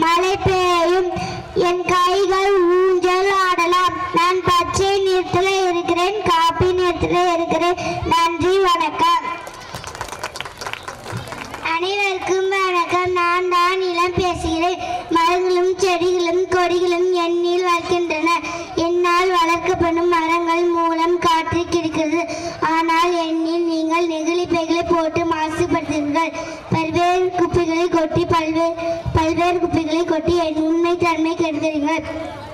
மழை பெய்யும், என் கைகள் ஊஞ்சல் ஆடலாம். நான் பச்சை நிறத்தில் இருக்கிறேன், காப்பி நிறத்தில் இருக்கிறேன். நன்றி, வணக்கம். அனைவருக்கும் வணக்கம். நான் தான் இளம் பேசுகிறேன். மரங்களும் செடிகளும் கொடிகளும் என்னில் வளர்க்கின்றன. என்னால் வளர்க்கப்படும் மரங்கள் மூலம் காற்று கிடைக்கிறது. ஆனால் என்னில் நீங்கள் நெகிழி பைகளை போட்டு மாசுபடுத்துகிறீர்கள். பல்வேறு குப்பைகளை கொட்டி என் உண்மை தன்மை கெடுக்கிறீர்கள்.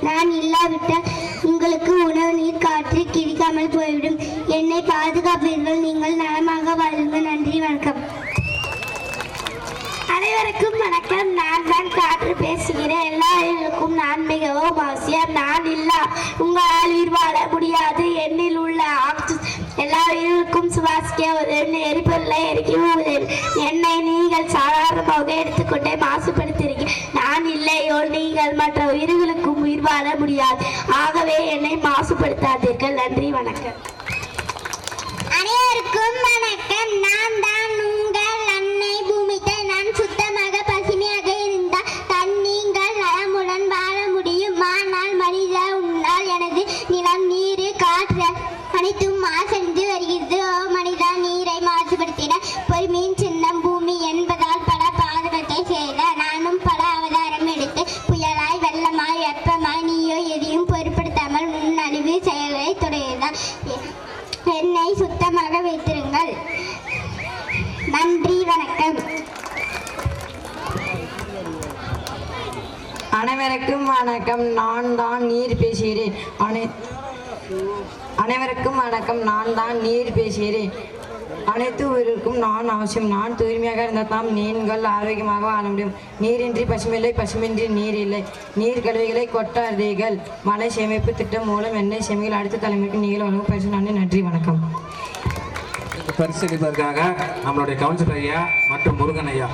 நான் இல்லாவிட்டால் உங்களுக்கு உணவு, நீர், காற்று கிடைக்காமல் போய்விடும். என்னை பாதுகாப்பீர்கள். நீங்கள் நலமாக வாழுங்கள். நன்றி, வணக்கம். அனைவருக்கும் வணக்கம். நான் தான் காற்று பேசுகிறேன். எல்லா உயிர்களுக்கும் நான் மிகவும் அவசியம். நான் இல்லா உங்களால் உயிர் வாழ முடியாது. என்னில் உள்ள எல்லா உயிர்களுக்கும் சுவாசிக்க உதவும், எரிபொருளை எரிக்கவும் உதவும். என்னை நீங்கள் சாதாரணமாக எடுத்துக்கொண்டே மாசுபடுத்துகிறீர்கள். நான் இல்லையோ நீங்கள் மற்ற உயிர்களுக்கும் உயிர் வாழ முடியாது. ஆகவே என்னை மாசுபடுத்தாதீர்கள். நன்றி, வணக்கம். அனைவருக்கும் வணக்கம். நான் தான் உங்கள் அன்னை பூமித்தை. நான் சுத்தமாக பசுமையாக இருந்தால் நீங்கள் நலமுடன் வாழ முடியும். ஆனால் மனித உன்னால் எனது நிலம், நீர், காற்று அனைத்தும் மாசடைந்து வருகிறது. ஓ மனிதா, நீரை மாசுபடுத்தின பொறுமையின் சின்னம் பூமி என்பதால் பல பாதகத்தை செய்த. நானும் பல அவதாரம் எடுத்து புயலாய், வெள்ளமாய், வெப்பமாய் நீயோ எதையும் பொருட்படுத்தாமல் முன்னழிவு செயல்களை தொடர்தான். என்னை சுத்தமாக வைத்திருங்கள். நன்றி, வணக்கம். அனைவருக்கும் வணக்கம். நான் தான் நீர் பேசுகிறேன். அனைவருக்கும் வணக்கம். நான் தான் நீர் பேசுகிறேன். அனைத்து உயிருக்கும் நான் அவசியம். நான் தூய்மையாக இருந்தால் தான் நீங்கள் ஆரோக்கியமாக வாழ முடியும். நீரின்றி பசுமில்லை, பசுமின்றி நீர் இல்லை. நீர் கழிவுகளை கொட்டாதீர்கள். மழை சேமிப்பு திட்டம் மூலம் எண்ணெய் சேமிகள் அடுத்த தலைமுறைக்கு நீங்கள் வழங்கும் பரிசு. நன்றி, வணக்கம். பரிசளிப்பதற்காக நம்மளுடைய கவுன்சிலர் ஐயா மற்றும் முருகன் ஐயா